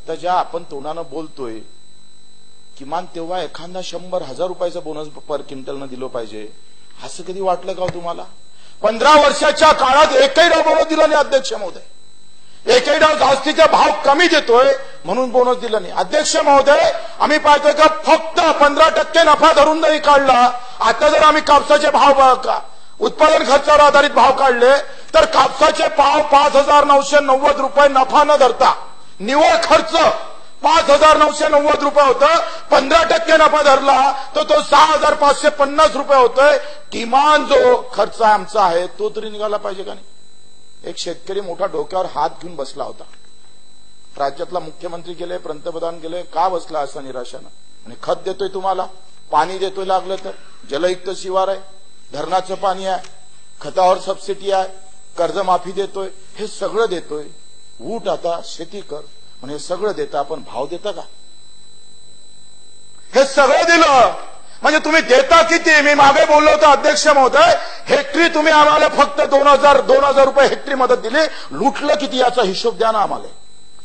आता ज्या आपण तोंडानं बोलतोय किमान तेव्हा एखादा 100,000 रुपयाचा बोनस पर क्विंटलनं दिलं पाहिजे, असं कधी वाटलं का तुम्हाला? 15 वर्षाच्या काळात एकही डाव बोनस दिला नाही अध्यक्ष महोदय. एकही डाव जास्तीचे भाव कमी देतोय म्हणून बोनस दिला नाही. अध्यक्ष महोदय, आम्ही पाहतोय का फक्त 15% नफा धरून नाही काढला. आता जर आम्ही कापसाचे भाव उत्पादन खर्चावर आधारित भाव काढले तर कापसाचे भाव 5,990 रुपये नफा न धरता निव्वळ खर्च 5,990 रुपये होतं. 15% नफा धरला तर तो 6,550 रुपये होतोय. किमान जो खर्च आमचा आहे तो तरी निघाला पाहिजे का नाही? एक शेतकरी मोठा डोक्यावर हात घेऊन बसला होता. राज्यातला मुख्यमंत्री गेले, पंतप्रधान गेले, का बसला असं निराशानं? आणि खत देतोय तुम्हाला, पाणी देतोय, लागलं तर जलयुक्त शिवार आहे, धरणाचं पाणी आहे, खतावर सबसिडी आहे, कर्जमाफी देतोय, हे सगळं देतोय. ऊट आता शेती कर म्हणजे सगळं देता, आपण भाव देता का? हे सगळं दिलं म्हणजे तुम्ही देता किती? मी मागे बोललो होतो अध्यक्ष महोदय, हेक्टरी तुम्ही आम्हाला फक्त 2,000 रुपये हेक्टरी मदत दिली. लुटलं किती याचा हिशोब द्या ना आम्हाला.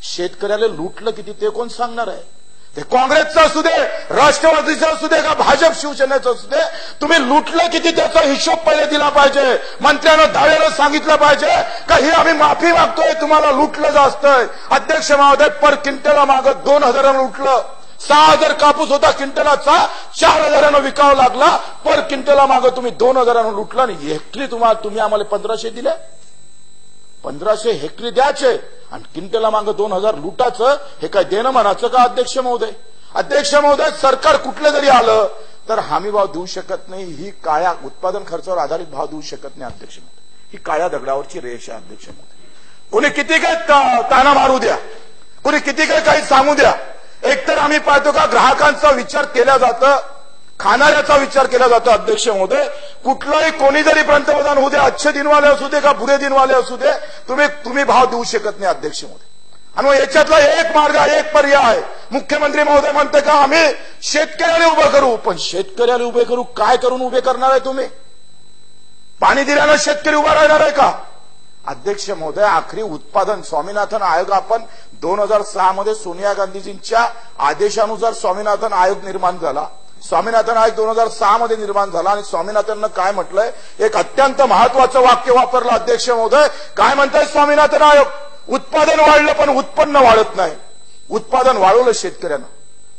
शेतकऱ्याला लुटलं किती ते कोण सांगणार आहे? ते काँग्रेसचं असू दे, राष्ट्रवादीचं असू दे का भाजप शिवसेनेचं असू दे, तुम्ही लुटलं किती त्याचा हिशोब पहिले दिला पाहिजे. मंत्र्यांना दाव्यानं सांगितलं पाहिजे का ही आम्ही माफी मागतोय, तुम्हाला लुटलं जास्त आहे. अध्यक्ष महोदय, पर क्विंटला मागं 2,000 लुटलं. 6,000 कापूस होता क्विंटलाचा, 4,000 विकावं लागला. पर क्विंटला मागं तुम्ही 2,000 लुटला. आणि हेक्टरी तुम्ही आम्हाला 1,500 दिले. 1,500 हेक्टरी द्यायचे आणि क्विंटला मागं 2,000 लुटाचं, हे काय देणं म्हणायचं का अध्यक्ष महोदय? अध्यक्ष महोदय, सरकार कुठलं जरी आलं तर हमी भाव देऊ शकत नाही. ही काळ्या उत्पादन खर्चावर आधारित भाव देऊ शकत नाही अध्यक्ष महोदय. ही काळ्या दगडावरची रेष आहे अध्यक्ष महोदय. कोणी किती काय ताना मारू द्या, कोणी किती काय काही सांगू द्या, एकतर आम्ही पाहतो का ग्राहकांचा विचार केला जातं, खाणाऱ्याचा विचार केला जातो. अध्यक्ष महोदय, कुठलाही कोणी जरी पंतप्रधान होऊ दे, अच्छे दिनवाले असू दे का बुरे दिनवाले असू दे, तुम्ही भाव देऊ शकत नाही अध्यक्ष महोदय. आणि मग याच्यातला एक मार्ग, एक पर्याय आहे. मुख्यमंत्री महोदय म्हणते का आम्ही शेतकऱ्याला उभं करू. पण शेतकऱ्याला उभे करू, काय करून उभे करणार आहे तुम्ही? पाणी दिल्यानं शेतकरी उभा राहणार आहे का? अध्यक्ष महोदय, आखरी उत्पादन स्वामीनाथन आयोग, आपण 2006 मध्ये सोनिया गांधीजींच्या आदेशानुसार स्वामीनाथन आयोग निर्माण झाला. स्वामीनाथन आयोग 2006 मध्ये निर्माण झाला आणि स्वामीनाथननं काय म्हटलंय, एक अत्यंत महत्वाचं वाक्य वापरलं अध्यक्ष महोदय. काय म्हणताय स्वामीनाथन आयोग? उत्पादन वाढलं पण उत्पन्न वाढत नाही. उत्पादन वाढवलं शेतकऱ्यानं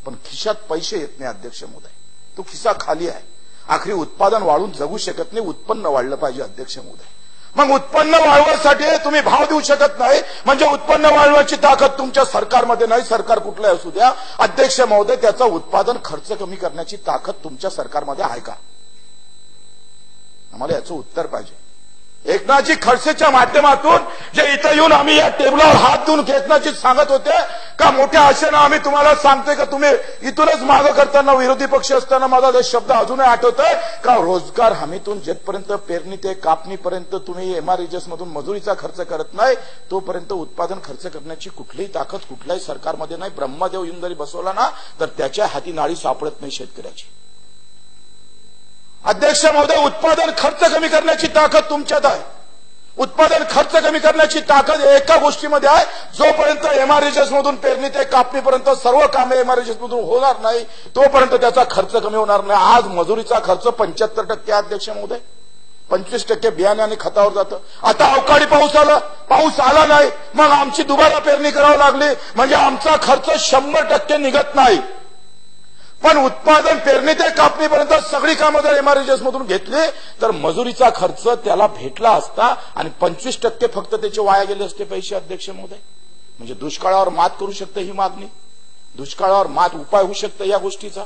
पण खिशात पैसे येत नाही अध्यक्ष महोदय. तो खिसा खाली आहे. आखरी उत्पादन वाढून जगू शकत नाही, उत्पन्न वाढलं पाहिजे अध्यक्ष महोदय. मग उत्पन्न वाढवण्यासाठी तुम्ही भाव देऊ शकत नाही म्हणजे उत्पन्न वाढवण्याची ताकद तुमच्या सरकारमध्ये नाही. सरकार कुठलंही असू द्या अध्यक्ष महोदय, त्याचा उत्पादन खर्च कमी करण्याची ताकद तुमच्या सरकारमध्ये आहे का? आम्हाला याचं उत्तर पाहिजे. एकनाथजी खडसेच्या माध्यमातून जे इथं येऊन आम्ही या टेबलावर हात देऊन एकनाथजी सांगत होते का मोठ्या आशेनं आम्ही तुम्हाला सांगतोय का तुम्ही इथूनच मागं करताना, विरोधी पक्ष असताना माझा जो शब्द अजूनही आठवतोय का रोजगार हमीतून जेथपर्यंत पेरणी ते कापणीपर्यंत तुम्ही एमआरएचएस मधून मजुरीचा खर्च करत नाही तोपर्यंत उत्पादन खर्च करण्याची कुठलीही ताकद कुठल्याही सरकारमध्ये नाही. ब्रह्मदेव येऊन जरी बसवला ना तर त्याच्या हाती नाडी सापडत नाही शेतकऱ्याची. अध्यक्ष महोदय, उत्पादन खर्च कमी करण्याची ताकद तुमच्यात आहे. उत्पादन खर्च कमी करण्याची ताकद एका गोष्टीमध्ये आहे, जोपर्यंत एमआरएचएस मधून पेरणी ते कापणीपर्यंत सर्व कामे एमआरएचएस मधून होणार नाही तोपर्यंत त्याचा खर्च कमी होणार नाही. आज मजुरीचा खर्च 75% अध्यक्ष महोदय, 25% बियाणे आणि खतावर जातं. आता अवकाळी पाऊस आला नाही, मग आमची दुबारा पेरणी करावी लागली म्हणजे आमचा खर्च 100% निघत नाही. पण उत्पादन पेरणी ते कापणीपर्यंत सगळी कामं जर एमआरएचएस मधून घेतली तर मजुरीचा खर्च त्याला भेटला असता आणि 25% फक्त त्याचे वाया गेले असते पैसे अध्यक्ष महोदय. म्हणजे दुष्काळावर मात करू शकते ही मागणी, दुष्काळावर मात उपाय होऊ शकते या गोष्टीचा.